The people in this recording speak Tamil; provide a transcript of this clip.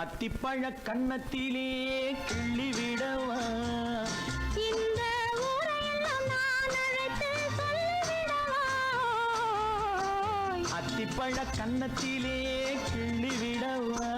அத்திப்பழ கன்னத்திலே கிள்ளிவிடவா இந்த ஊரையெல்லாம் நான் அழைத்து சொல்லிவிடவா அத்திப்பழ கன்னத்திலே கிள்ளிவிடவா